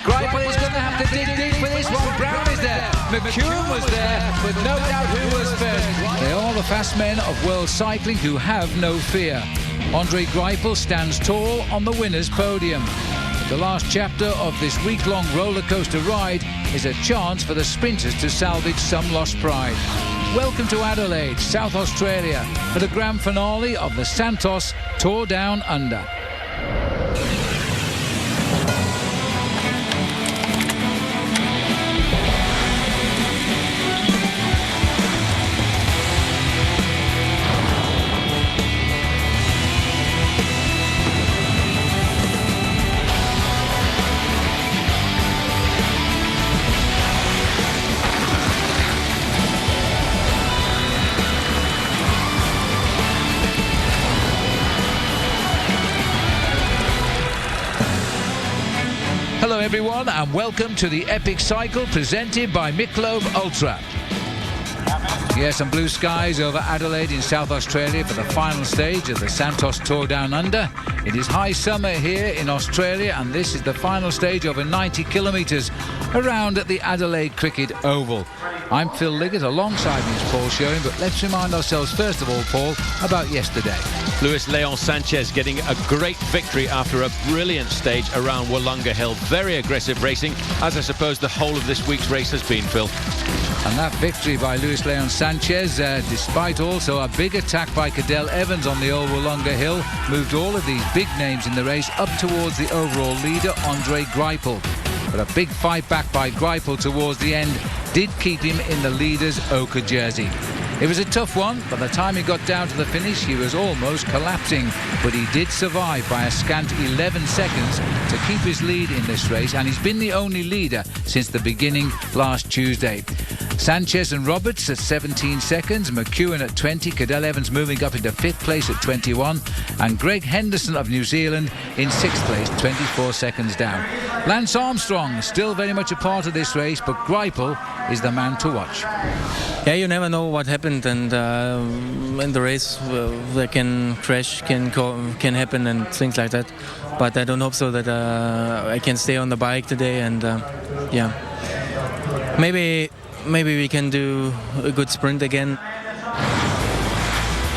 Greipel is going to have to dig deep for this one. Brown is there. McEwen was there, but no doubt who was first. They are the fast men of world cycling who have no fear. Andre Greipel stands tall on the winner's podium. The last chapter of this week-long roller coaster ride is a chance for the sprinters to salvage some lost pride. Welcome to Adelaide, South Australia, for the grand finale of the Santos Tour Down Under. Hello everyone and welcome to the Epic Cycle presented by Michelob Ultra. Yes, some blue skies over Adelaide in South Australia for the final stage of the Santos Tour Down Under. It is high summer here in Australia and this is the final stage over 90 kilometres around at the Adelaide Cricket Oval. I'm Phil Liggett, alongside me is Paul Showing, but let's remind ourselves first of all, Paul, about yesterday. Luis Leon Sanchez getting a great victory after a brilliant stage around Wollonga Hill. Very aggressive racing, as I suppose the whole of this week's race has been, Phil. And that victory by Luis Leon Sanchez, despite also a big attack by Cadel Evans on the old Wollonga Hill, moved all of these big names in the race up towards the overall leader, Andre Greipel. But a big fight back by Greipel towards the end did keep him in the leader's ochre jersey. It was a tough one. By the time he got down to the finish, he was almost collapsing. But he did survive by a scant 11 seconds to keep his lead in this race. And he's been the only leader since the beginning last Tuesday. Sanchez and Roberts at 17 seconds, McEwen at 20, Cadel Evans moving up into 5th place at 21, and Greg Henderson of New Zealand in 6th place, 24 seconds down. Lance Armstrong still very much a part of this race, but Greipel is the man to watch. Yeah, you never know what happened, and in the race there can crash, can happen and things like that. But I don't hope so that I can stay on the bike today, and yeah, maybe we can do a good sprint again.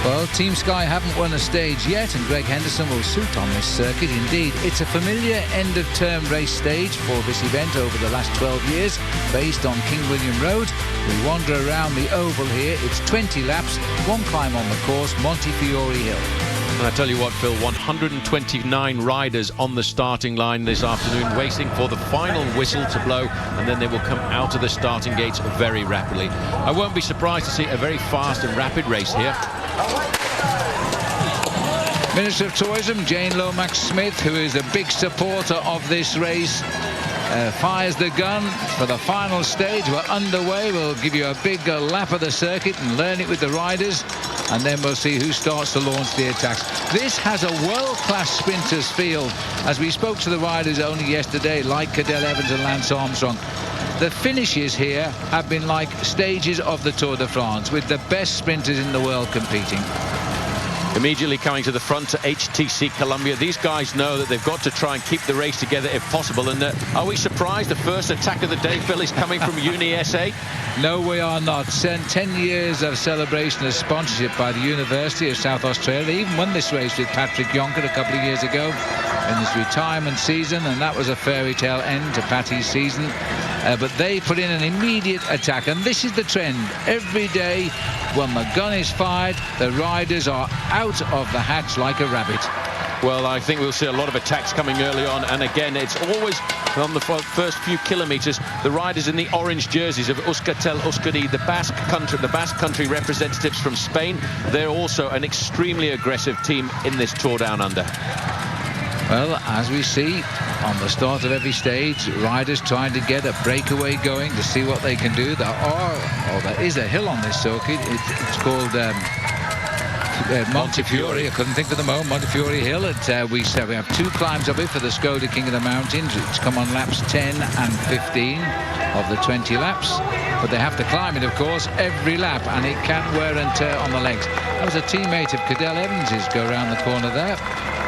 Well, Team Sky haven't won a stage yet, and Greg Henderson will suit on this circuit. Indeed, it's a familiar end-of-term race stage for this event over the last 12 years, based on King William Road. We wander around the oval here. It's 20 laps, one climb on the course, Montefiore Hill. And I tell you what, Phil, 129 riders on the starting line this afternoon, waiting for the final whistle to blow, and then they will come out of the starting gates very rapidly. I won't be surprised to see a very fast and rapid race here. Minister of Tourism Jane Lomax-Smith, who is a big supporter of this race, fires the gun for the final stage. We're underway. We'll give you a big lap of the circuit and learn it with the riders, and then we'll see who starts to launch the attacks. This has a world-class sprinters field, as we spoke to the riders only yesterday, like Cadel Evans and Lance Armstrong. The finishes here have been like stages of the Tour de France, with the best sprinters in the world competing. Immediately coming to the front to HTC Columbia. These guys know that they've got to try and keep the race together if possible. And are we surprised the first attack of the day, Phil, is coming from UniSA? No, we are not. 10 years of celebration of sponsorship by the University of South Australia. They even won this race with Patrick Jonker a couple of years ago in his retirement season, and that was a fairy tale end to Patty's season. But they put in an immediate attack, and this is the trend. Every day when the gun is fired, the riders are out of the hatch like a rabbit. Well, I think we'll see a lot of attacks coming early on, and again, it's always on the first few kilometres, the riders in the orange jerseys of Euskaltel Euskadi, the Basque country representatives from Spain. They're also an extremely aggressive team in this Tour Down Under. Well, as we see on the start of every stage, riders trying to get a breakaway going to see what they can do. There is a hill on this circuit. It's called Montefiore. I couldn't think of the moment. Montefiore Hill. We have 2 climbs of it for the Skoda King of the Mountains. It's come on laps 10 and 15 of the 20 laps. But they have to climb it, of course, every lap, and it can wear and tear on the legs. That was a teammate of Cadel Evans's go around the corner there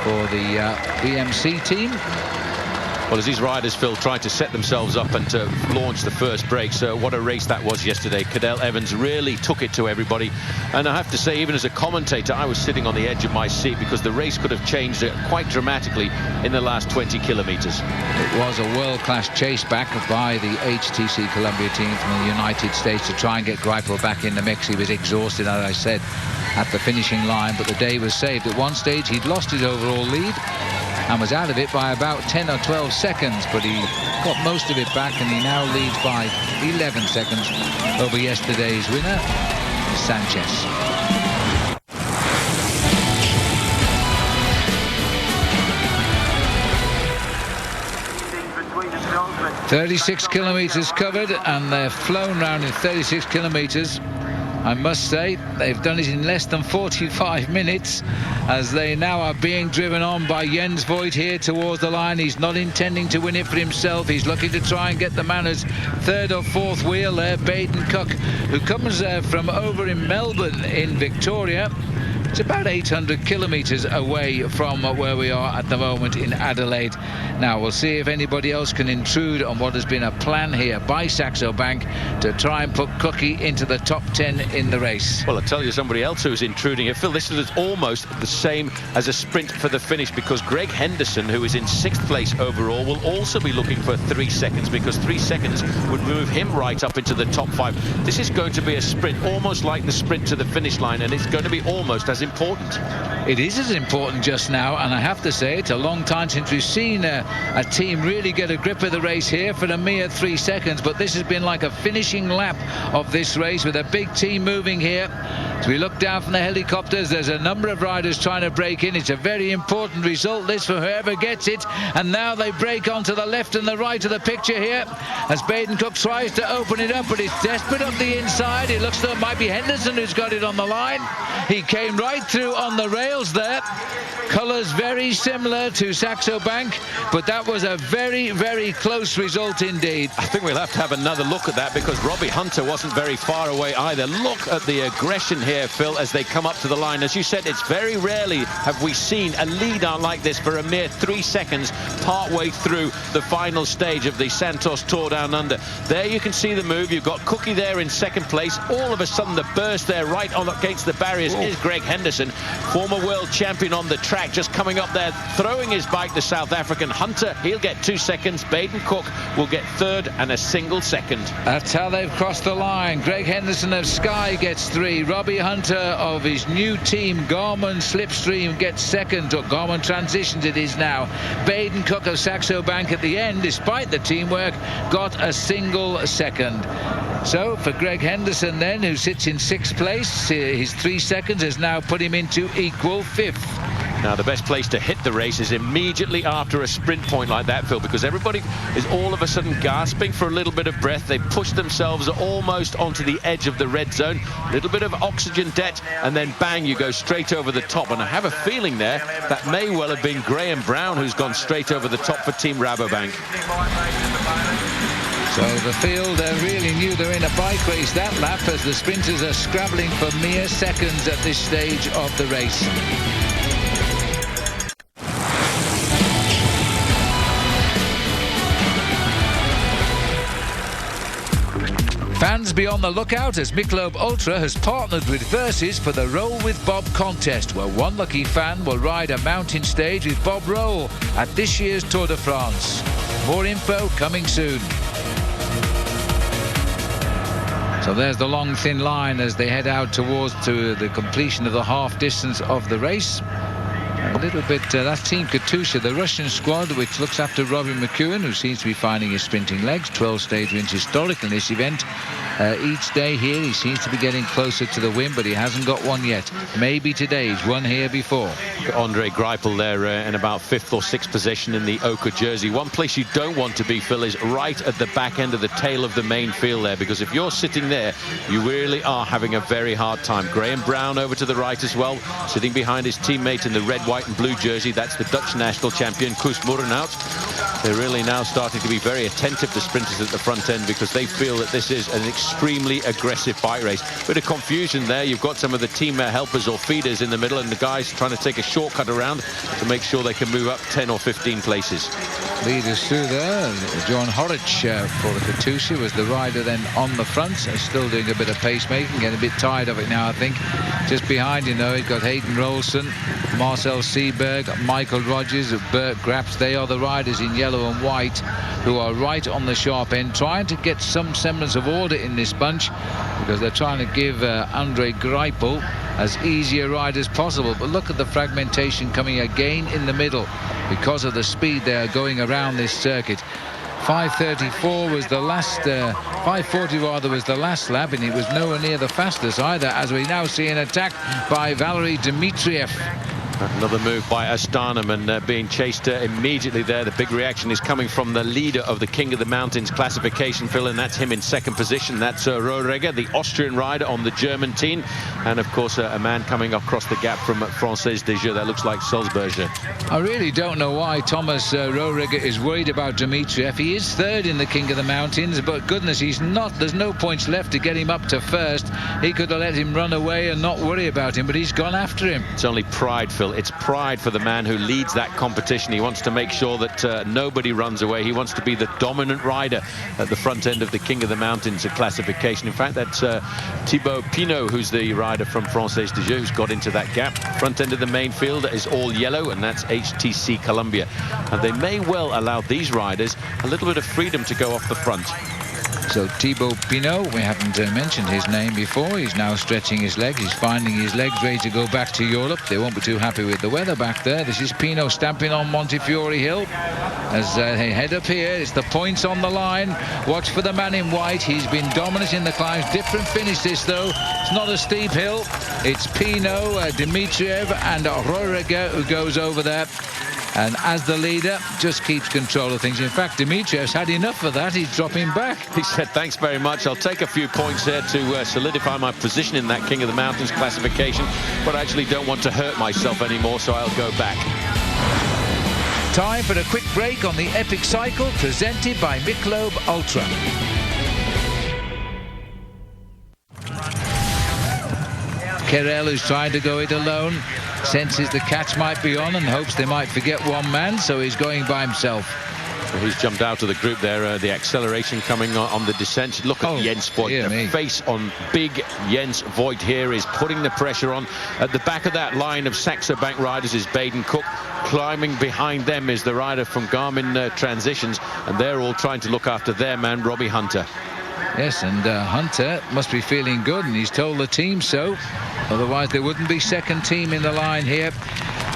for the BMC team. Well, as these riders, Phil, tried to set themselves up and to launch the first break, so what a race that was yesterday. Cadel Evans really took it to everybody, and I have to say, even as a commentator, I was sitting on the edge of my seat because the race could have changed quite dramatically in the last 20 kilometres. It was a world-class chase back by the HTC Columbia team from the United States to try and get Greipel back in the mix. He was exhausted, as I said, at the finishing line, but the day was saved. At one stage, he'd lost his overall lead and was out of it by about 10 or 12 seconds, but he got most of it back, and he now leads by 11 seconds over yesterday's winner, Sanchez. 36 kilometres covered, and they've flown round in 36 kilometres. I must say, they've done it in less than 45 minutes, as they now are being driven on by Jens Voigt here towards the line. He's not intending to win it for himself. He's looking to try and get the Manners third or fourth wheel there. Baden Cook, who comes from over in Melbourne in Victoria. It's about 800 kilometres away from where we are at the moment in Adelaide. Now we'll see if anybody else can intrude on what has been a plan here by Saxo Bank to try and put Cookie into the top 10 in the race. Well, I'll tell you somebody else who's intruding here. Phil, this is almost the same as a sprint for the finish, because Greg Henderson, who is in 6th place overall, will also be looking for 3 seconds, because 3 seconds would move him right up into the top 5. This is going to be a sprint, almost like the sprint to the finish line, and it's going to be almost as important. It is as important just now, and I have to say it's a long time since we've seen a team really get a grip of the race here for a mere 3 seconds, but this has been like a finishing lap of this race with a big team moving here. As we look down from the helicopters, there's a number of riders trying to break in. It's a very important result, this, for whoever gets it, and now they break onto the left and the right of the picture here as Baden Cook tries to open it up, but it's desperate up the inside. It looks like it might be Henderson who's got it on the line. He came right through on the rails there. Colours very similar to Saxo Bank, but that was a very, very close result indeed. I think we'll have to have another look at that, because Robbie Hunter wasn't very far away either. Look at the aggression here, Phil, as they come up to the line. As you said, it's very rarely have we seen a lead-out like this for a mere 3 seconds partway through the final stage of the Santos Tour Down Under. There you can see the move. You've got Cookie there in 2nd place. All of a sudden, the burst there right on against the barriers is Greg Henderson, former world champion on the track, just coming up there, throwing his bike, the South African. Hunter, he'll get 2 seconds. Baden Cook will get 3rd and a single second. That's how they've crossed the line. Greg Henderson of Sky gets 3. Robbie Hunter of his new team, Garmin Slipstream, gets 2nd, or Garmin Transitions it is now. Baden Cook of Saxo Bank at the end, despite the teamwork, got a single second. So for Greg Henderson then, who sits in 6th place, his 3 seconds has now put him into equal 5th. Now, the best place to hit the race is immediately after a sprint point like that, Phil, because everybody is all of a sudden gasping for a little bit of breath. They push themselves almost onto the edge of the red zone. A little bit of oxygen debt, and then bang, you go straight over the top. And I have a feeling there that may well have been Graham Brown who's gone straight over the top for Team Rabobank. So the field really knew they're in a bike race that lap, as the sprinters are scrabbling for mere seconds at this stage of the race. Fans be on the lookout, as Michelob Ultra has partnered with Versus for the Roll with Bob contest, where one lucky fan will ride a mountain stage with Bob Roll at this year's Tour de France. More info coming soon. So there's the long thin line as they head out towards the completion of the half distance of the race. A little bit, that's Team Katusha, the Russian squad, which looks after Robin McEwen, who seems to be finding his sprinting legs. 12 stage wins historic in this event. Each day here, he seems to be getting closer to the win, but he hasn't got one yet. Maybe today. He's won here before. Andre Greipel there in about 5th or 6th position in the ochre jersey. One place you don't want to be, Phil, is right at the back end of the tail of the main field there, because if you're sitting there, you really are having a very hard time. Graham Brown over to the right as well, sitting behind his teammate in the red, white and blue jersey. That's the Dutch national champion, Koos Moerenhout. They're really now starting to be very attentive to sprinters at the front end, because they feel that this is an extremely aggressive bike race. Bit of confusion there. You've got some of the team helpers or feeders in the middle, and the guys trying to take a shortcut around to make sure they can move up 10 or 15 places. Leaders through there. John Horwich for the Katusha was the rider then on the front, still doing a bit of pacemaking, getting a bit tired of it now, I think. Just behind him, though, he's got Hayden Rolson, Marcel Seberg, Michael Rogers, Bert Grapps. They are the riders in yellow and white who are right on the sharp end, trying to get some semblance of order in this bunch, because they're trying to give Andre Greipel as easy a ride as possible. But look at the fragmentation coming again in the middle because of the speed they are going around this circuit. 5:34 was the last, 5:40 rather was the last lap, and it was nowhere near the fastest either, as we now see an attack by Valery Dmitriev. Another move by Astanem, and being chased immediately there. The big reaction is coming from the leader of the King of the Mountains classification, Phil, and that's him in second position. That's Rohregger, the Austrian rider on the German team. And, of course, a man coming across the gap from Française des Jeux. That looks like Sulzberger. I really don't know why Thomas Rohregger is worried about Dmitriev. He is third in the King of the Mountains, but goodness, he's not. There's no points left to get him up to first. He could have let him run away and not worry about him, but he's gone after him. It's only pride, Phil. It's pride for the man who leads that competition. He wants to make sure that nobody runs away. He wants to be the dominant rider at the front end of the King of the Mountains classification. In fact, that's Thibaut Pinot, who's the rider from Française des Jeux, who's got into that gap. Front end of the main field is all yellow, and that's HTC Columbia. And they may well allow these riders a little bit of freedom to go off the front. So Thibaut Pinot, we haven't mentioned his name before. He's now stretching his legs. He's finding his legs ready to go back to Europe. They won't be too happy with the weather back there. This is Pinot stamping on Montefiore Hill. As they head up here, it's the points on the line. Watch for the man in white. He's been dominant in the climbs. Different finish this, though. It's not a steep hill. It's Pinot, Dmitriev and Rohregger who goes over there. And as the leader, just keeps control of things. In fact, Dmitriev's had enough of that. He's dropping back. He said, thanks very much. I'll take a few points there to solidify my position in that King of the Mountains classification, but I actually don't want to hurt myself anymore, so I'll go back. Time for a quick break on the Epic Cycle, presented by Michelob Ultra. Kerel, who's trying to go it alone, senses the catch might be on and hopes they might forget one man, so he's going by himself. He's jumped out of the group there. The acceleration coming on the descent. Look at Jens Voigt. The face on big Jens Voigt here is putting the pressure on. At the back of that line of Saxo Bank riders is Baden Cook. Climbing behind them is the rider from Garmin Transitions, and they're all trying to look after their man, Robbie Hunter. Yes, and Hunter must be feeling good, and he's told the team so. Otherwise, there wouldn't be second team in the line here.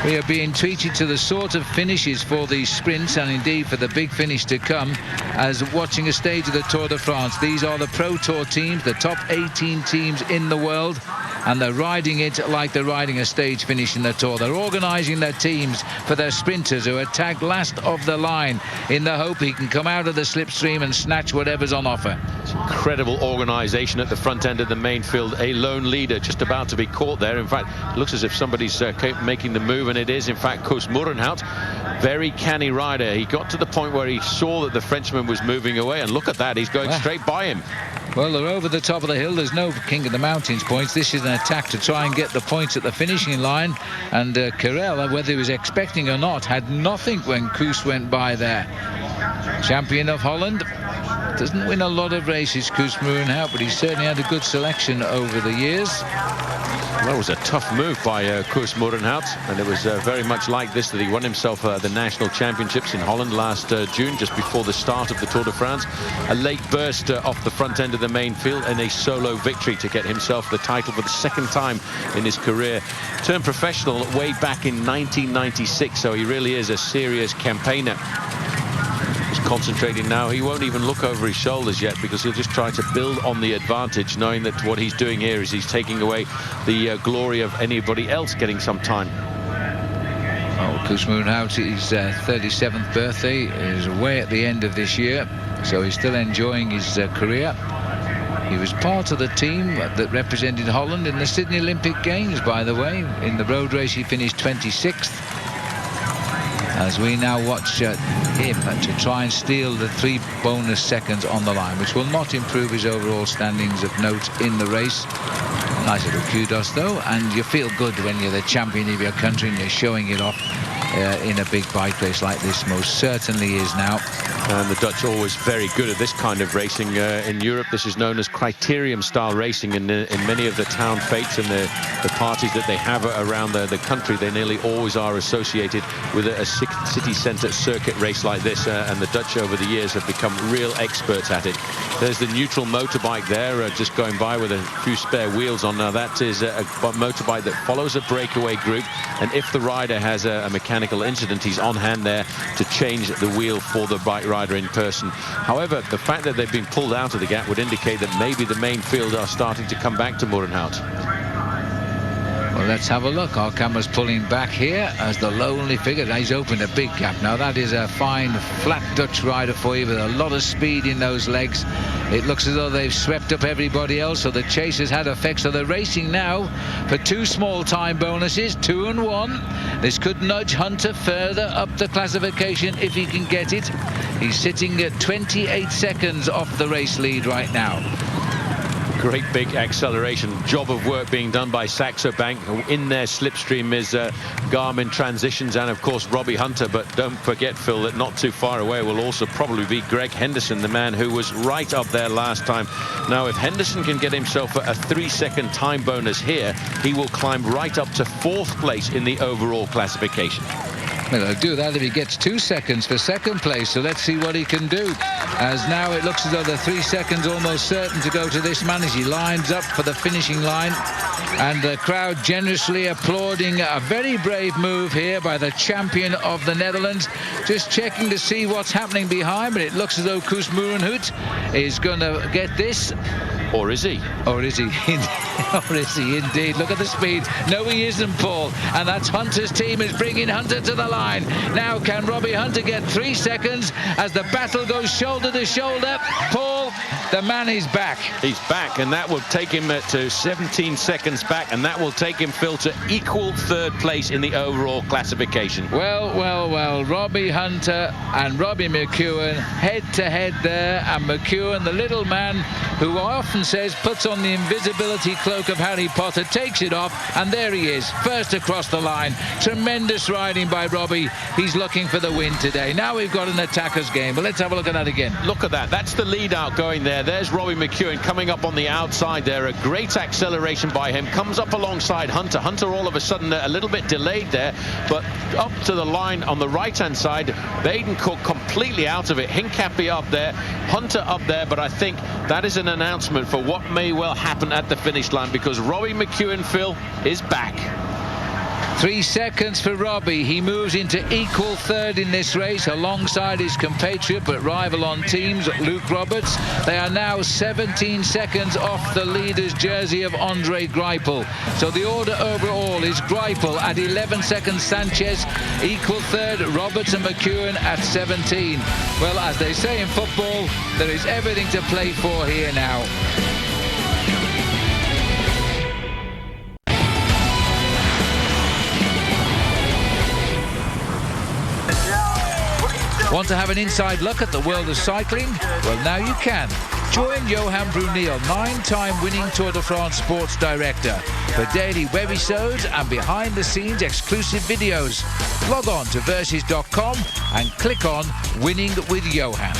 We are being treated to the sort of finishes for these sprints, and indeed for the big finish to come, as watching a stage of the Tour de France. These are the Pro Tour teams, the top 18 teams in the world, and they're riding it like they're riding a stage finish in the Tour. They're organising their teams for their sprinters who are tagged last of the line in the hope he can come out of the slipstream and snatch whatever's on offer. It's incredible organisation at the front end of the main field. A lone leader just about to be caught there. In fact, it looks as if somebody's making the move, and it is, in fact, Koos Moerenhout. Very canny rider. He got to the point where he saw that the Frenchman was moving away, and look at that, he's going straight by him. Well, they're over the top of the hill. There's no King of the Mountains points. This is an attack to try and get the points at the finishing line. And Kerel, whether he was expecting or not, had nothing when Koos went by there. Champion of Holland. Doesn't win a lot of races, Koos Moerenhout, but he's certainly had a good selection over the years. Well, it was a tough move by Koos Moerenhout, and it was very much like this that he won himself the national championships in Holland last June, just before the start of the Tour de France. A late burst off the front end of the main field, and a solo victory to get himself the title for the second time in his career. Turned professional way back in 1996, so he really is a serious campaigner. Concentrating now. He won't even look over his shoulders yet, because he'll just try to build on the advantage, knowing that what he's doing here is he's taking away the glory of anybody else getting some time. Oh, Koos Moerenhout, his 37th birthday is away at the end of this year, so he's still enjoying his career. He was part of the team that represented Holland in the Sydney Olympic Games, by the way. In the road race, he finished 26th. as we now watch him to try and steal the 3 bonus seconds on the line, which will not improve his overall standings of note in the race. Nice little kudos though, and you feel good when you're the champion of your country and you're showing it off in a big bike race like this. Most certainly is now. And the Dutch are always very good at this kind of racing. In Europe, this is known as criterium style racing, and in many of the town fetes and the parties that they have around the country, they nearly always are associated with a city centre circuit race like this, and the Dutch over the years have become real experts at it. There's the neutral motorbike there, just going by with a few spare wheels on. Now that is a motorbike that follows a breakaway group, and if the rider has a mechanical incident, he's on hand there to change the wheel for the bike rider in person. However, the fact that they've been pulled out of the gap would indicate that maybe the main field are starting to come back to Moerenhout. Well, let's have a look. Our camera's pulling back here as the lonely figure. He's opened a big gap. Now that is a fine flat Dutch rider for you with a lot of speed in those legs. It looks as though they've swept up everybody else, so the chase has had effect. So they're racing now for 2 small time bonuses, 2 and 1. This could nudge Hunter further up the classification if he can get it. He's sitting at 28 seconds off the race lead right now. Great big acceleration. Job of work being done by Saxo Bank. In their slipstream is Garmin Transitions and of course Robbie Hunter. But don't forget, Phil, that not too far away will also probably be Greg Henderson, the man who was right up there last time. Now if Henderson can get himself a 3-second time bonus here, he will climb right up to 4th place in the overall classification. Well, he'll do that if he gets 2 seconds for 2nd place, so let's see what he can do. As now it looks as though the 3 seconds almost certain to go to this man as he lines up for the finishing line. And the crowd generously applauding a very brave move here by the champion of the Netherlands. Just checking to see what's happening behind, but it looks as though Koos Moerenhout is going to get this. Or is he? Or is he? Or is he indeed? Look at the speed. No, he isn't, Paul. And that's Hunter's team is bringing Hunter to the line. Now can Robbie Hunter get 3 seconds as the battle goes shoulder to shoulder? Paul, the man is back. He's back, and that will take him to 17 seconds back, and that will take him, Phil, to equal 3rd place in the overall classification. Well, well, well. Robbie Hunter and Robbie McEwen head to head there, and McEwen, the little man who often says puts on the invisibility cloak of Harry Potter, takes it off, and there he is, first across the line. Tremendous riding by Robbie. He's looking for the win today. Now we've got an attacker's game, but let's have a look at that again. Look at that. That's the lead out going there. There's Robbie McEwen coming up on the outside there. A great acceleration by him. Comes up alongside Hunter. Hunter all of a sudden a little bit delayed there, but up to the line on the right-hand side. Baden Cook completely out of it. Hincapie up there. Hunter up there, but I think that is an announcement for what may well happen at the finish line, because Robbie McEwen, Phil, is back. 3 seconds for Robbie. He moves into equal 3rd in this race alongside his compatriot but rival on teams, Luke Roberts. They are now 17 seconds off the leader's jersey of Andre Greipel. So the order overall is Greipel at 11 seconds, Sanchez equal 3rd, Roberts and McEwen at 17. Well, as they say in football, there is everything to play for here now. Want to have an inside look at the world of cycling? Well, now you can. Join Johan Bruneel, 9-time winning Tour de France sports director, for daily webisodes and behind-the-scenes exclusive videos. Log on to versus.com and click on Winning with Johan.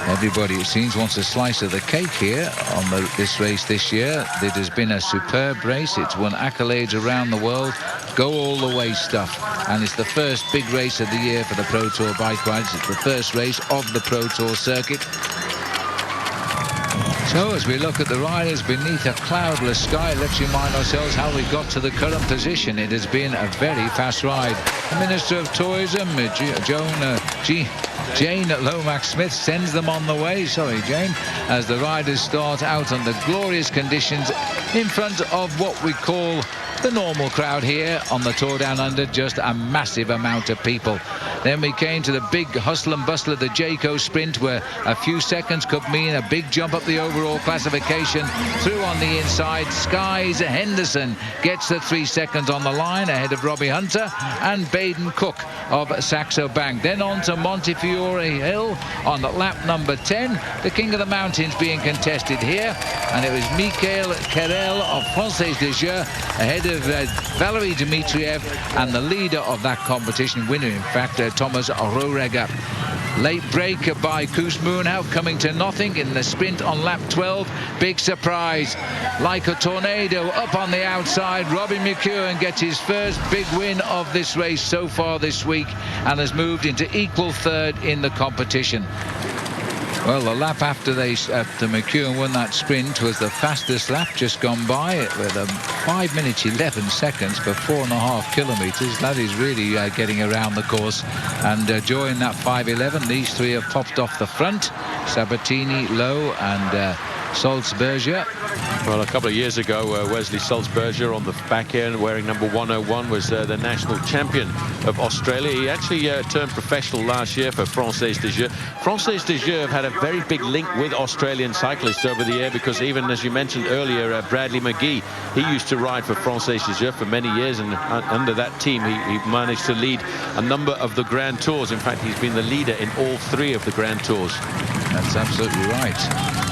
Everybody, it seems, wants a slice of the cake here on this race this year. It has been a superb race. It's won accolades around the world. Go all the way stuff. And it's the first big race of the year for the Pro Tour bike riders. It's the first race of the Pro Tour circuit. So as we look at the riders beneath a cloudless sky, let's remind ourselves how we got to the current position. It has been a very fast ride. The Minister of Tourism, Jane Lomax-Smith, sends them on the way. Sorry, Jane. As the riders start out under glorious conditions in front of what we call the normal crowd here on the Tour Down Under, just a massive amount of people. Then we came to the big hustle and bustle of the Jayco sprint, where a few seconds could mean a big jump up the overall classification. Through on the inside, Skies Henderson gets the 3 seconds on the line ahead of Robbie Hunter and Baden Cook of Saxo Bank. Then on to Montefiore Hill on lap number 10. The King of the Mountains being contested here, and it was Michael Kerel of Française des Jeux ahead of Valery Dmitriev, and the leader of that competition, winner in fact, Thomas Rohregger. Late break by Koos Moonhout, coming to nothing in the sprint on lap 12. Big surprise, like a tornado up on the outside. Robbie McEwen gets his first big win of this race so far this week and has moved into equal third in the competition. Well, the lap after McEwen won that sprint was the fastest lap just gone by, with 5 minutes 11 seconds for 4.5 kilometres. That is really getting around the course. And during that 5:11, these three have popped off the front: Sabatini, Lowe and Salzberger. Well, a couple of years ago, Wesley Salzberger on the back end wearing number 101 was the national champion of Australia. He actually turned professional last year for Française des Jeux. Française des Jeux have had a very big link with Australian cyclists over the year, because even, as you mentioned earlier, Bradley McGee, he used to ride for Française des Jeux for many years, and under that team he managed to lead a number of the Grand Tours. In fact, he's been the leader in all 3 of the Grand Tours. That's absolutely right.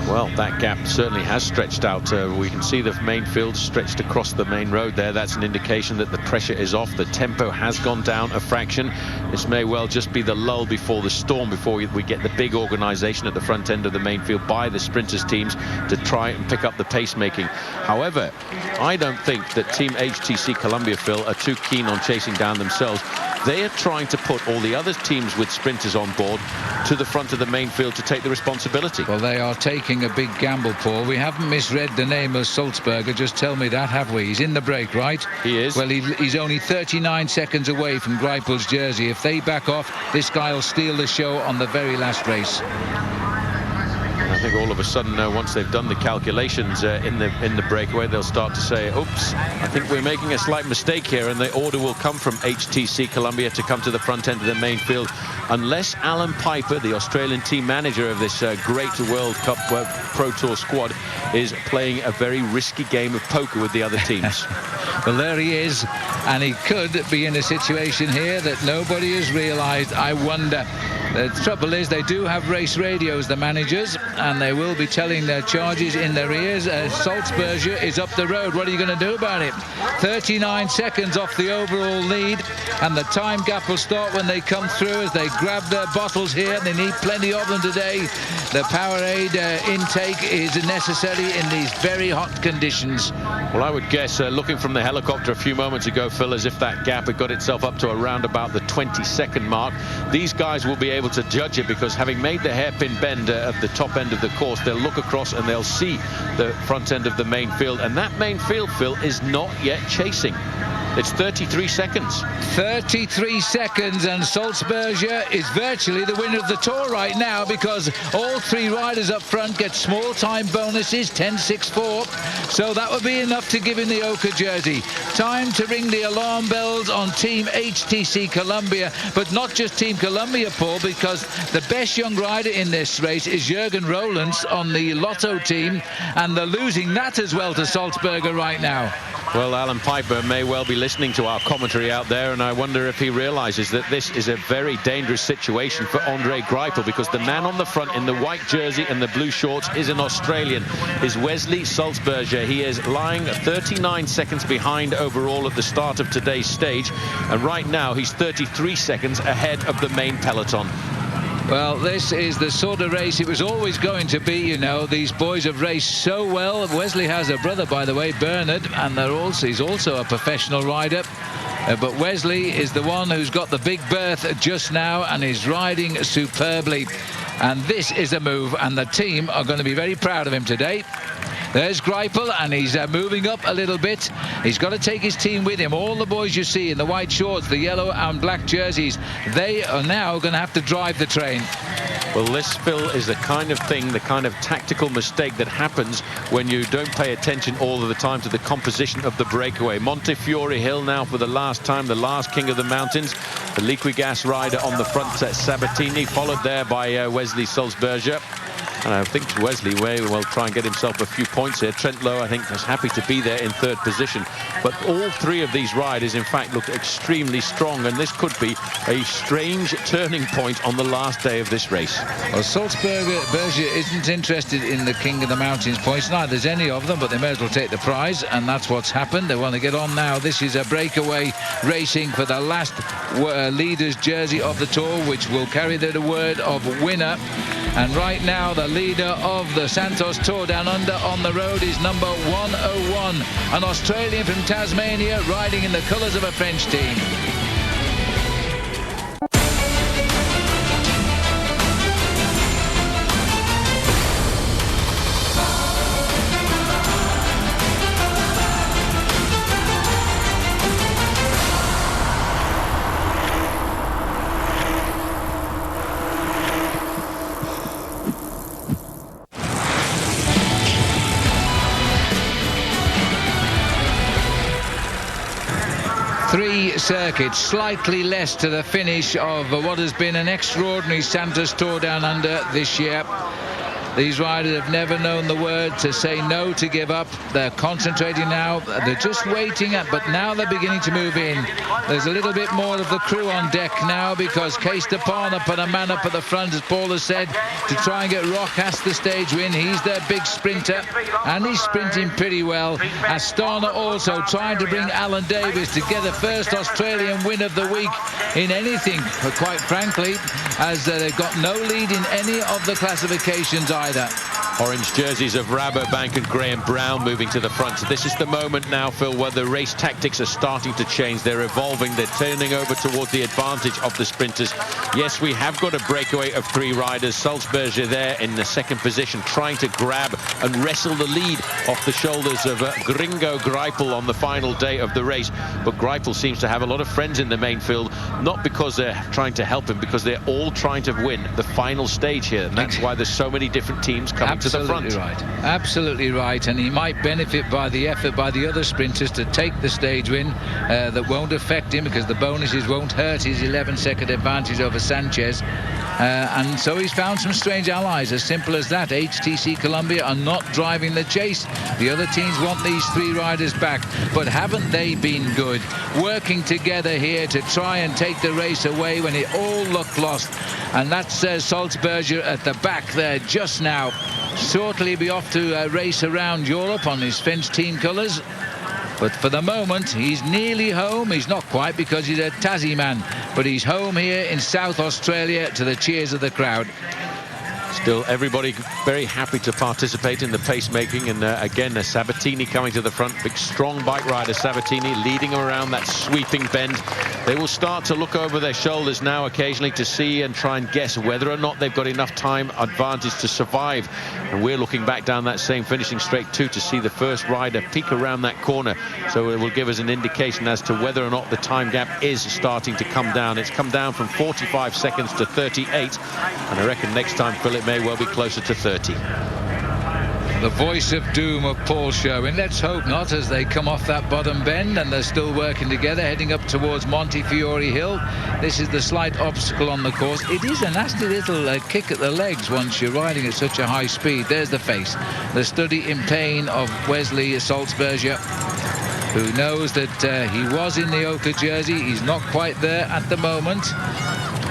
Well, that gap certainly has stretched out. We can see the main field stretched across the main road there. That's an indication that the pressure is off. The tempo has gone down a fraction. This may well just be the lull before the storm, before we get the big organisation at the front end of the main field by the sprinters teams to try and pick up the pacemaking. However, I don't think that Team HTC Columbia, Phil, are too keen on chasing down themselves. They are trying to put all the other teams with sprinters on board to the front of the main field to take the responsibility. Well, they are taking a big gamble, Paul. We haven't misread the name of Salzberger. Just tell me that, have we? He's in the break, right? He is. Well, he's only 39 seconds away from Greipel's jersey. If they back off, this guy will steal the show on the very last race. I think all of a sudden, once they've done the calculations in the breakaway, they'll start to say, oops, I think we're making a slight mistake here, and the order will come from HTC Columbia to come to the front end of the main field, unless Alan Piper, the Australian team manager of this great World Cup Pro Tour squad, is playing a very risky game of poker with the other teams. Well, there he is, and he could be in a situation here that nobody has realised. I wonder. The trouble is, they do have race radios, the managers, and they will be telling their charges in their ears. Salzberger is up the road. What are you going to do about it? 39 seconds off the overall lead, and the time gap will start when they come through, as they grab their bottles here. They need plenty of them today. The Powerade intake is necessary in these very hot conditions. Well, I would guess, looking from the helicopter a few moments ago, Phil, as if that gap had got itself up to around about the 20-second mark. These guys will be able to judge it, because having made the hairpin bend at the top end of the course, they'll look across and they'll see the front end of the main field, and that main field, Phil, is not yet chasing. It's 33 seconds. 33 seconds, and Salzberger is virtually the winner of the Tour right now, because all 3 riders up front get small time bonuses, 10.64. So that would be enough to give him the ochre jersey. Time to ring the alarm bells on Team HTC Columbia, but not just Team Columbia, Paul, because the best young rider in this race is Jürgen Rollens on the Lotto team, and they're losing that as well to Salzberger right now. Well, Alan Piper may well be listening to our commentary out there, and I wonder if he realizes that this is a very dangerous situation for Andre Greipel, because the man on the front in the white jersey and the blue shorts is an Australian, is Wesley Salzberger. He is lying 39 seconds behind overall at the start of today's stage, and right now he's 33 seconds ahead of the main peloton. Well, this is the sort of race it was always going to be, you know. These boys have raced so well. Wesley has a brother, by the way, Bernard, and he's also a professional rider. But Wesley is the one who's got the big berth just now and is riding superbly. And this is a move, and the team are going to be very proud of him today. There's Greipel, and he's moving up a little bit. He's got to take his team with him. All the boys you see in the white shorts, the yellow and black jerseys, they are now going to have to drive the train. Well, this, Phil, is the kind of thing, the kind of tactical mistake that happens when you don't pay attention all of the time to the composition of the breakaway. Montefiore Hill now for the last time, the last king of the mountains. The Liquigas rider on the front, Sabatini, followed there by Wesley Sulzberger. And I think Wesley will try and get himself a few points here. Trent Lowe, I think, was happy to be there in third position. But all three of these riders, in fact, look extremely strong. And this could be a strange turning point on the last day of this race. Well, Sulzberger isn't interested in the King of the Mountains points. Neither is any of them, but they may as well take the prize. And that's what's happened. They want to get on now. This is a breakaway racing for the last leader's jersey of the Tour, which will carry the word of winner. And right now, the leader of the Santos Tour Down Under on the road is number 101, an Australian from Tasmania riding in the colours of a French team. Three circuits, slightly less to the finish of what has been an extraordinary Santos Tour Down Under this year. These riders have never known the word to say no, to give up. They're concentrating now. They're just waiting, but now they're beginning to move in. There's a little bit more of the crew on deck now because Kees de Paarne put a man up at the front, as Paul has said, to try and get Rojas the stage win. He's their big sprinter, and he's sprinting pretty well. Astana also trying to bring Alan Davis to get the first Australian win of the week in anything, but quite frankly, as they've got no lead in any of the classifications either. Orange jerseys of Rabobank and Graham Brown moving to the front. So this is the moment now, Phil, where the race tactics are starting to change. They're evolving. They're turning over towards the advantage of the sprinters. Yes, we have got a breakaway of three riders. Sulzberger there in the second position, trying to grab and wrestle the lead off the shoulders of Gringo Greipel on the final day of the race. But Greipel seems to have a lot of friends in the main field, not because they're trying to help him, because they're all trying to win the final stage here. And that's why there's so many different teams coming to the front. Absolutely right, and he might benefit by the effort by the other sprinters to take the stage win. That won't affect him because the bonuses won't hurt his 11-second advantage over Sanchez. And so he's found some strange allies, as simple as that. HTC Columbia are not driving the chase. The other teams want these three riders back, but haven't they been good, working together here to try and take the race away when it all looked lost? And that's Sulzberger at the back there just now. Shortly he'll be off to race around Europe on his French team colours. But for the moment, he's nearly home. He's not quite because he's a Tassie man, but he's home here in South Australia to the cheers of the crowd. Still, everybody very happy to participate in the pacemaking. And again, Sabatini coming to the front. Big, strong bike rider Sabatini leading around that sweeping bend. They will start to look over their shoulders now occasionally to see and try and guess whether or not they've got enough time advantage to survive. And we're looking back down that same finishing straight too to see the first rider peek around that corner. So it will give us an indication as to whether or not the time gap is starting to come down. It's come down from 45 seconds to 38. And I reckon next time, Philip, may well be closer to 30. The voice of doom of Paul showing. Let's hope not, as they come off that bottom bend, and they're still working together, heading up towards Montefiore Hill. This is the slight obstacle on the course. It is a nasty little kick at the legs once you're riding at such a high speed. There's the face, the study in pain of Wesley Sulzberger, who knows that he was in the ochre jersey. He's not quite there at the moment.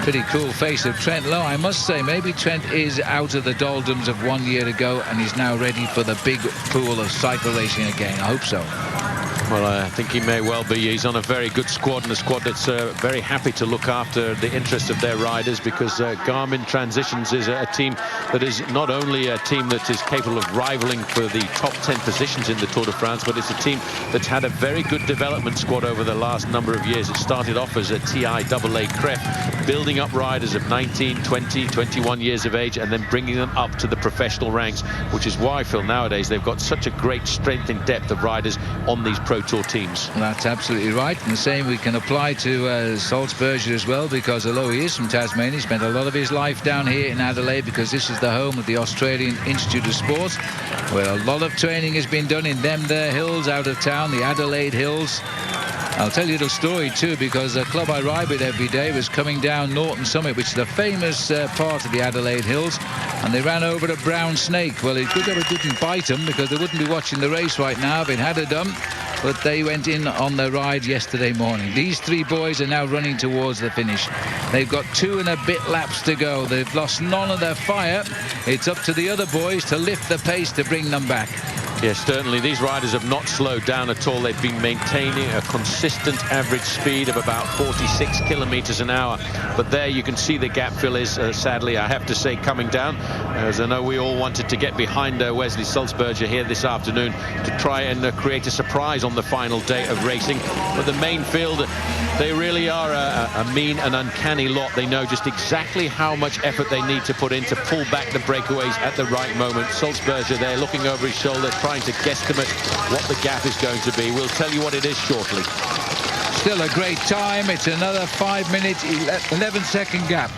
Pretty cool face of Trent Lowe, I must say. Maybe Trent is out of the doldrums of 1 year ago and he's now ready for the big pool of cycle racing again. I hope so. Well, I think he may well be. He's on a very good squad, and a squad that's very happy to look after the interests of their riders, because Garmin Transitions is a team that is not only a team that is capable of rivaling for the top 10 positions in the Tour de France, but it's a team that's had a very good development squad over the last number of years. It started off as a TIAA CREF, building up riders of 19, 20, 21 years of age, and then bringing them up to the professional ranks, which is why, Phil, nowadays they've got such a great strength in depth of riders on these Pro Tour teams. That's absolutely right, and the same we can apply to Salzburger as well, because although he is from Tasmania, he spent a lot of his life down here in Adelaide, because this is the home of the Australian Institute of Sport, where a lot of training has been done in them there hills out of town, the Adelaide Hills. I'll tell you a little story too, because the club I ride with every day was coming down Norton Summit, which is a famous part of the Adelaide Hills, and they ran over a brown snake. Well, it's good that it didn't bite them, because they wouldn't be watching the race right now if it had done. But they went in on the ride yesterday morning. These three boys are now running towards the finish. They've got 2 and a bit laps to go. They've lost none of their fire. It's up to the other boys to lift the pace to bring them back. Yes, certainly these riders have not slowed down at all. They've been maintaining a consistent average speed of about 46 kilometers an hour. But there you can see the gap, Phil, is sadly, I have to say, coming down. As I know we all wanted to get behind Wesley Sulzberger here this afternoon to try and create a surprise on the final day of racing. But the main field, they really are a mean and uncanny lot. They know just exactly how much effort they need to put in to pull back the breakaways at the right moment. Sulzberger there looking over his shoulder, trying to guesstimate what the gap is going to be. We'll tell you what it is shortly. Still a great time. It's another 5 minutes, 11-second gap.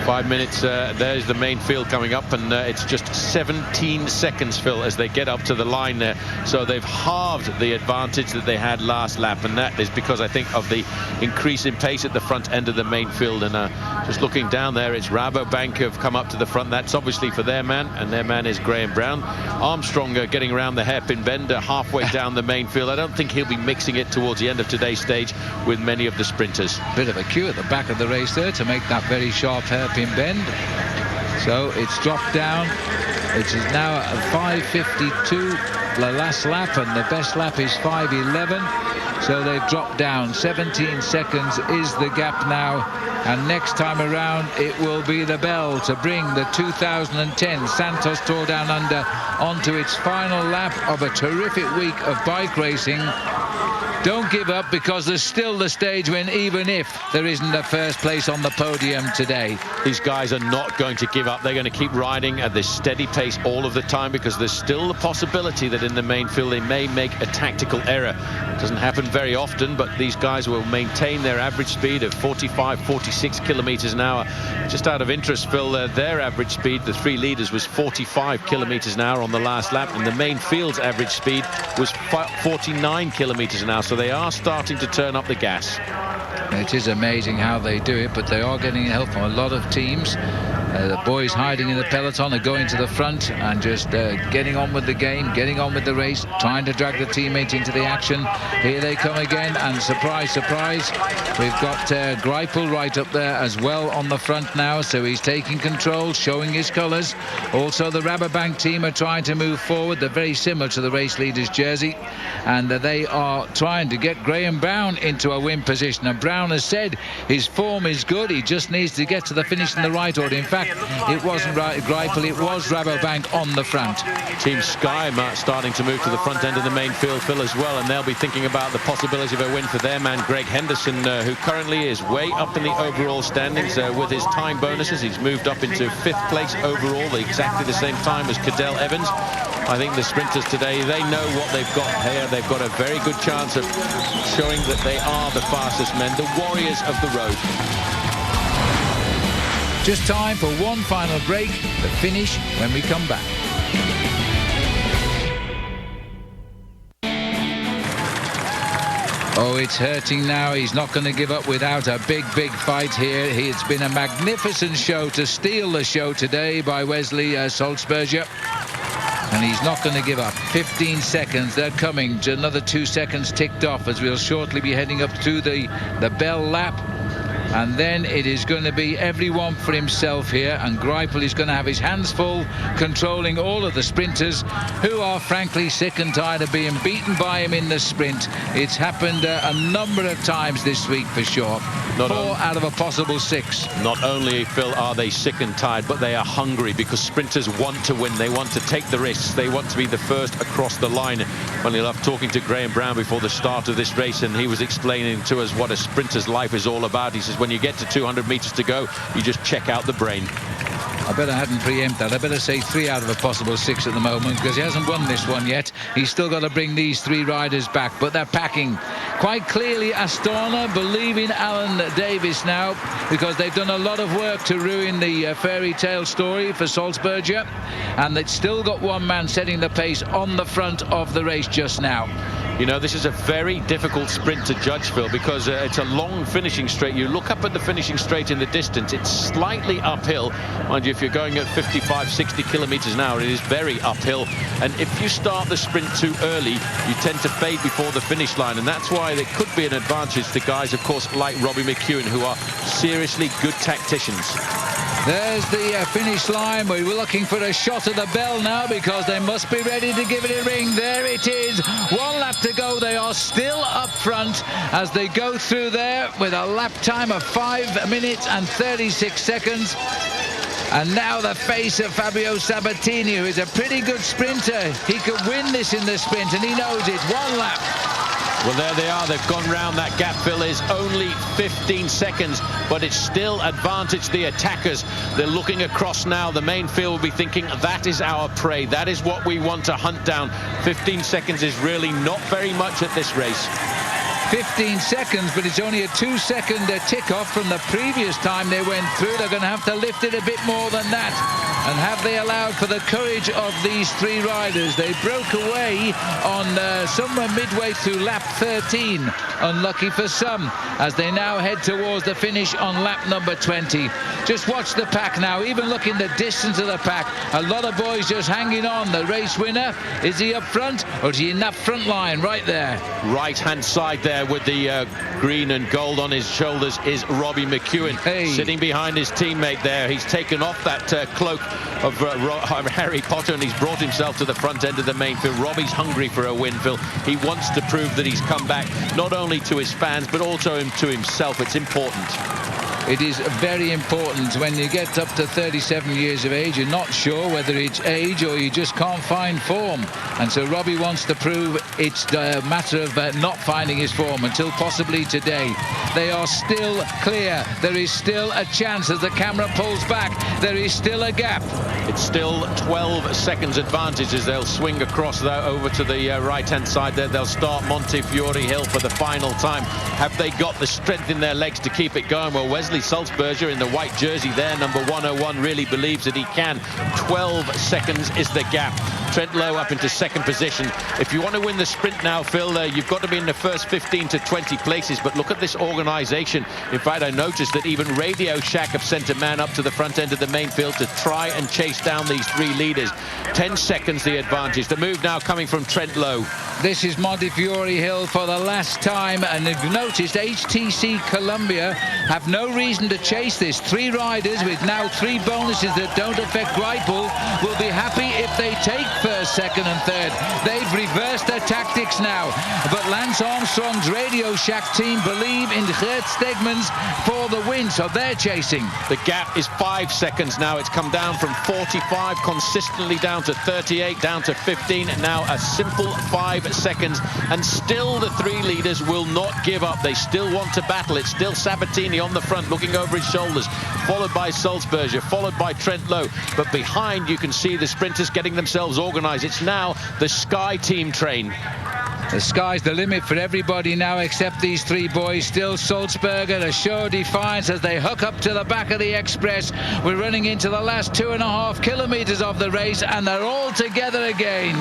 5 minutes, there's the main field coming up, and it's just 17 seconds, Phil, as they get up to the line there. So they've halved the advantage that they had last lap, and that is because, I think, of the increase in pace at the front end of the main field. And just looking down there, it's Rabobank have come up to the front. That's obviously for their man, and their man is Graham Brown. Armstrong getting around the hairpin bend halfway down the main field. I don't think he'll be mixing it towards the end of today's stage with many of the sprinters. Bit of a queue at the back of the race there to make that very sharp hairpin bend. So it's dropped down. It is now at 5:52 the last lap, and the best lap is 5:11. So they've dropped down. 17 seconds is the gap now, and next time around it will be the bell to bring the 2010 Santos Tour Down Under onto its final lap of a terrific week of bike racing. Don't give up, because there's still the stage when, even if there isn't a first place on the podium today, these guys are not going to give up. They're going to keep riding at this steady pace all of the time, because there's still the possibility that in the main field they may make a tactical error. It doesn't happen very often, but these guys will maintain their average speed of 45, 46 kilometers an hour. Just out of interest, Phil, their average speed, the three leaders, was 45 kilometers an hour on the last lap, and the main field's average speed was 49 kilometers an hour. So they are starting to turn up the gas. It is amazing how they do it, but they are getting help from a lot of teams. The boys hiding in the peloton are going to the front and just getting on with the game, getting on with the race, trying to drag the teammate into the action. Here they come again, and surprise, surprise, we've got Greipel right up there as well on the front now, so he's taking control, showing his colours. Also, the Rabobank team are trying to move forward. They're very similar to the race leader's jersey, and they are trying to get Graham Brown into a win position. And Brown has said his form is good, he just needs to get to the finish in the right order. In fact, it wasn't Greipel, it was Rabobank on the front. Team Sky starting to move to the front end of the main field, Phil, as well, and they'll be thinking about the possibility of a win for their man Greg Henderson, who currently is way up in the overall standings with his time bonuses. He's moved up into 5th place overall, exactly the same time as Cadel Evans. I think the sprinters today, they know what they've got here. They've got a very good chance of showing that they are the fastest men, the warriors of the road. Just time for one final break, the finish when we come back. Oh, it's hurting now. He's not going to give up without a big fight here. It's been a magnificent show to steal the show today by Wesley Sulzberger. And he's not going to give up. 15 seconds, they're coming. Another 2 seconds ticked off as we'll shortly be heading up to the bell lap. And then it is going to be everyone for himself here, and Greipel is going to have his hands full controlling all of the sprinters who are frankly sick and tired of being beaten by him in the sprint. It's happened a number of times this week for sure. 4 out of a possible 6. Not only, Phil, are they sick and tired, but they are hungry, because sprinters want to win. They want to take the risks. They want to be the first across the line. Funny enough, talking to Graham Brown before the start of this race, and he was explaining to us what a sprinter's life is all about. He says when you get to 200 meters to go, you just check out the brain. I bet I hadn't preempt that. I better say 3 out of a possible 6 at the moment, because he hasn't won this one yet. He's still got to bring these 3 riders back, but they're packing. Quite clearly, Astana believe in Alan Davis now, because they've done a lot of work to ruin the fairy tale story for Salzburger, and they've still got one man setting the pace on the front of the race just now. You know, this is a very difficult sprint to judge, Phil, because it's a long finishing straight. You look up at the finishing straight in the distance, it's slightly uphill. Mind you, if you're going at 55, 60 kilometers an hour, it is very uphill. And if you start the sprint too early, you tend to fade before the finish line. And that's why there could be an advantage to guys, of course, like Robbie McEwen, who are seriously good tacticians. There's the finish line. We're looking for a shot of the bell now, because they must be ready to give it a ring. There it is. 1 lap to go. They are still up front as they go through there with a lap time of 5 minutes and 36 seconds. And now the face of Fabio Sabatini, who is a pretty good sprinter. He could win this in the sprint, and he knows it. 1 lap. Well, there they are. They've gone round. That gap, Phil, is only 15 seconds, but it's still advantaged the attackers. They're looking across now. The main field will be thinking, that is our prey. That is what we want to hunt down. 15 seconds is really not very much at this race. 15 seconds, but it's only a 2-second tick-off from the previous time they went through. They're going to have to lift it a bit more than that. And have they allowed for the courage of these 3 riders? They broke away on somewhere midway through lap 13. Unlucky for some, as they now head towards the finish on lap number 20. Just watch the pack now. Even looking the distance of the pack, a lot of boys just hanging on. The race winner, is he up front, or is he in that front line right there? Right-hand side there with the green and gold on his shoulders is Robbie McEwen. Hey. Sitting behind his teammate there. He's taken off that cloak of Harry Potter, and he's brought himself to the front end of the main field. Robbie's hungry for a win, Phil. He wants to prove that he's come back, not only to his fans, but also to himself. It's important. It is very important when you get up to 37 years of age. You're not sure whether it's age or you just can't find form. And so Robbie wants to prove it's a matter of not finding his form until possibly today. They are still clear. There is still a chance as the camera pulls back. There is still a gap. It's still 12 seconds advantage as they'll swing across there over to the right-hand side there. They'll start Montefiore Hill for the final time. Have they got the strength in their legs to keep it going? Well, Wesley Salzburger in the white jersey there, number 101, really believes that he can. 12 seconds is the gap. Trent Lowe up into second position. If you want to win the sprint now, Phil, you've got to be in the first 15 to 20 places. But look at this organisation. In fact, I noticed that even Radio Shack have sent a man up to the front end of the main field to try and chase down these 3 leaders. 10 seconds the advantage. The move now coming from Trent Lowe. This is Montefiore Hill for the last time, and if you've noticed, HTC Columbia have no reason to chase this. 3 riders with now 3 bonuses that don't affect Greipel will be happy if they take first, second and third. They've reversed their tactics now, but Lance Armstrong's Radio Shack team believe in Gert Stegmans for the win, so they're chasing. The gap is 5 seconds now. It's come down from 45 consistently down to 38, down to 15, now a simple 5 seconds, and still the 3 leaders will not give up. They still want to battle. It's still Sabatini on the front looking over his shoulders, followed by Salzburger, followed by Trent Lowe, but behind you can see the sprinters getting themselves organised. It's now the Sky team train. The sky's the limit for everybody now except these 3 boys. Still Salzburger, a show of defiance as they hook up to the back of the Express. We're running into the last 2.5 kilometres of the race, and they're all together again.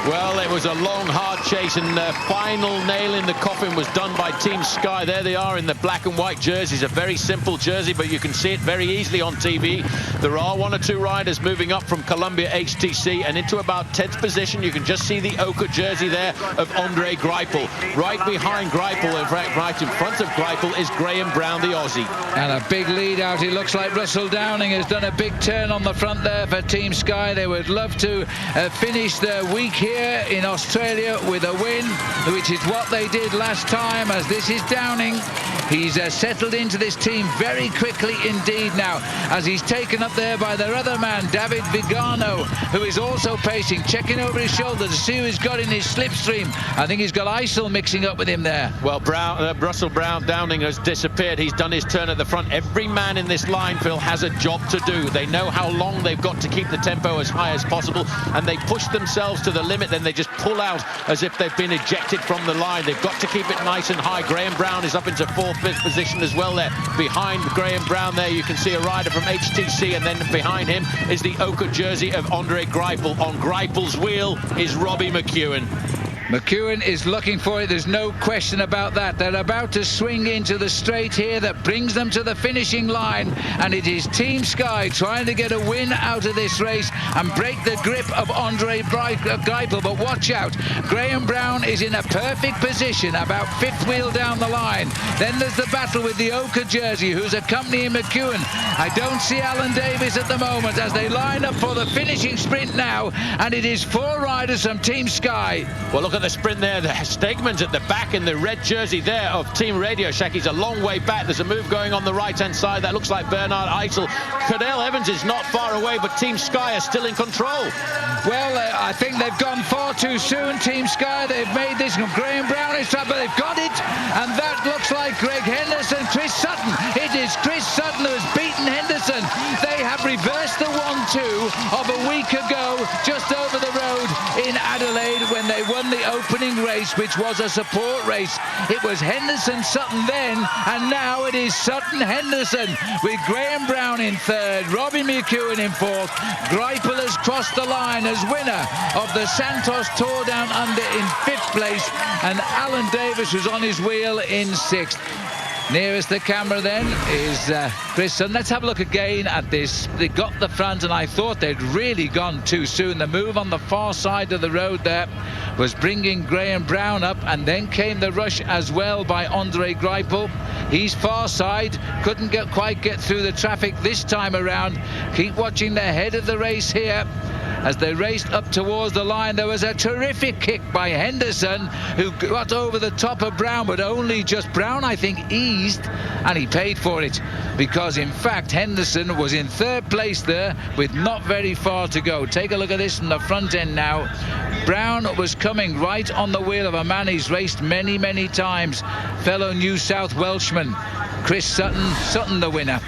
Well, it was a long, hard chase, and the final nail in the coffin coffin was done by Team Sky. There they are in the black and white jerseys. A very simple jersey, but you can see it very easily on TV. There are 1 or 2 riders moving up from Columbia HTC and into about 10th position. You can just see the ochre jersey there of Andre Greipel. Right behind Greipel, in fact, right in front of Greipel, is Graham Brown, the Aussie. And a big lead out. It looks like Russell Downing has done a big turn on the front there for Team Sky. They would love to finish their week here in Australia with a win, which is what they did last time, as this is Downing. He's settled into this team very quickly indeed now, as he's taken up there by their other man, David Vigano, who is also pacing, checking over his shoulder to see who he's got in his slipstream. I think he's got Isel mixing up with him there. Well, Russell Downing has disappeared. He's done his turn at the front. Every man in this line, Phil, has a job to do. They know how long they've got to keep the tempo as high as possible, and they push themselves to the limit, then they just pull out as if they've been ejected from the line. They've got to keep it nice and high. Graham Brown is up into 4th position as well there. Behind Graham Brown there, you can see a rider from HTC, and then behind him is the ochre jersey of Andre Greipel. On Greipel's wheel is Robbie McEwen. McEwen is looking for it, there's no question about that. They're about to swing into the straight here that brings them to the finishing line, and it is Team Sky trying to get a win out of this race and break the grip of Andre Greipel. But watch out, Graham Brown is in a perfect position, about 5th wheel down the line. Then there's the battle with the ochre jersey, who's accompanying McEwen. I don't see Alan Davis at the moment as they line up for the finishing sprint now, and it is 4 riders from Team Sky. Well, look at the sprint there. The Stegman's at the back in the red jersey there of Team Radio Shack. He's a long way back. There's a move going on the right-hand side. That looks like Bernard Isel. Cadell Evans is not far away, but Team Sky are still in control. Well, I think they've gone far too soon, Team Sky. They've made this. Graham Brown is trapped, but they've got it. And that looks like Greg Henderson, Chris Sutton. It is Chris Sutton who has beaten Henderson. They have reversed the 1-2 of a week ago, just over the road in Adelaide, when they won the opening race, which was a support race. It was Henderson-Sutton then, and now it is Sutton-Henderson, with Graham Brown in 3rd, Robbie McEwen in 4th. Greipel has crossed the line as winner of the Santos Tour Down Under in 5th place, and Alan Davis, who's on his wheel, in 6th. Nearest the camera then is Chris Sutton. Let's have a look again at this. They got the front, and I thought they'd really gone too soon. The move on the far side of the road there was bringing Graham Brown up, and then came the rush as well by Andre Greipel. He's far side, couldn't quite get through the traffic this time around. Keep watching the head of the race here. As they raced up towards the line, there was a terrific kick by Henderson, who got over the top of Brown, but only just Brown, I think, eased, and he paid for it, because in fact Henderson was in 3rd place there with not very far to go. Take a look at this from the front end now. Brown was coming right on the wheel of a man he's raced many, many times, fellow New South Welshman, Chris Sutton. Sutton the winner.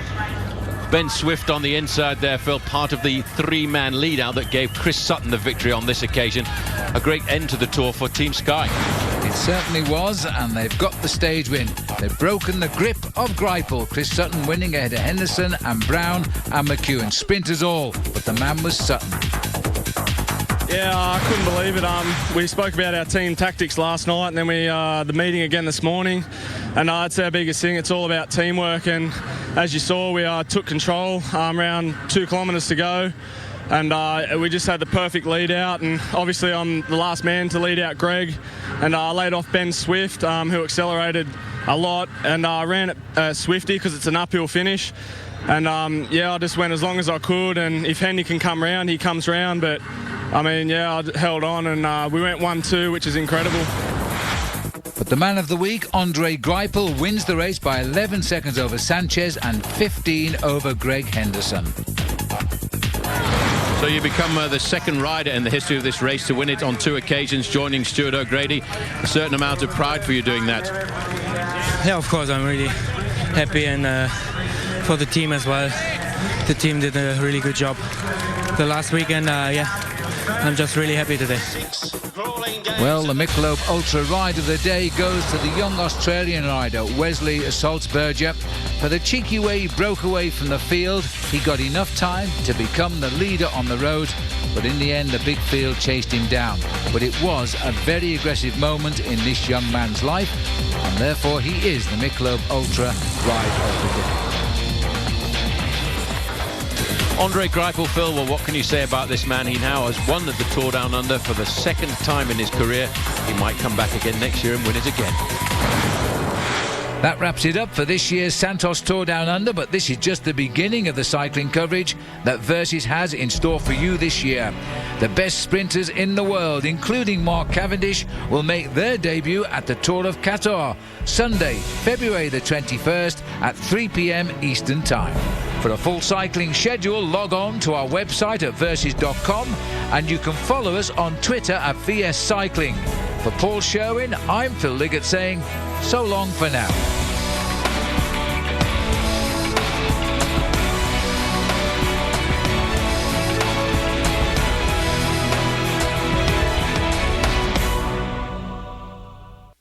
Ben Swift on the inside there, Phil, part of the 3-man lead out that gave Chris Sutton the victory on this occasion. A great end to the tour for Team Sky. It certainly was, and they've got the stage win. They've broken the grip of Greipel. Chris Sutton winning ahead of Henderson and Brown and McEwen. Sprinters all, but the man was Sutton. Yeah, I couldn't believe it. We spoke about our team tactics last night, and then the meeting again this morning. And it's our biggest thing. It's all about teamwork. And as you saw, we took control around 2 kilometres to go. And we just had the perfect lead out. And obviously, I'm the last man to lead out Greg. And I laid off Ben Swift, who accelerated a lot. And I ran at Swifty because it's an uphill finish. And yeah, I just went as long as I could. And if Hendy can come round, he comes round. But I mean, yeah, I held on, and we went 1-2, which is incredible. But the man of the week, Andre Greipel, wins the race by 11 seconds over Sanchez and 15 over Greg Henderson. So you become the 2nd rider in the history of this race to win it on 2 occasions, joining Stuart O'Grady. A certain amount of pride for you doing that. Yeah, of course, I'm really happy, and for the team as well. The team did a really good job the last weekend. Yeah, I'm just really happy today. Well, the Michelob Ultra ride of the day goes to the young Australian rider Wesley Salzberger. For the cheeky way he broke away from the field, he got enough time to become the leader on the road, but in the end the big field chased him down. But it was a very aggressive moment in this young man's life, and therefore he is the Michelob Ultra ride of the day. Andre Greipel, Phil, well, what can you say about this man? He now has won the Tour Down Under for the second time in his career. He might come back again next year and win it again. That wraps it up for this year's Santos Tour Down Under, but this is just the beginning of the cycling coverage that Versus has in store for you this year. The best sprinters in the world, including Mark Cavendish, will make their debut at the Tour of Qatar, Sunday, February the 21st at 3 p.m. Eastern Time. For a full cycling schedule, log on to our website at versus.com, and you can follow us on Twitter at VS Cycling. For Paul Sherwin, I'm Phil Liggett saying so long for now.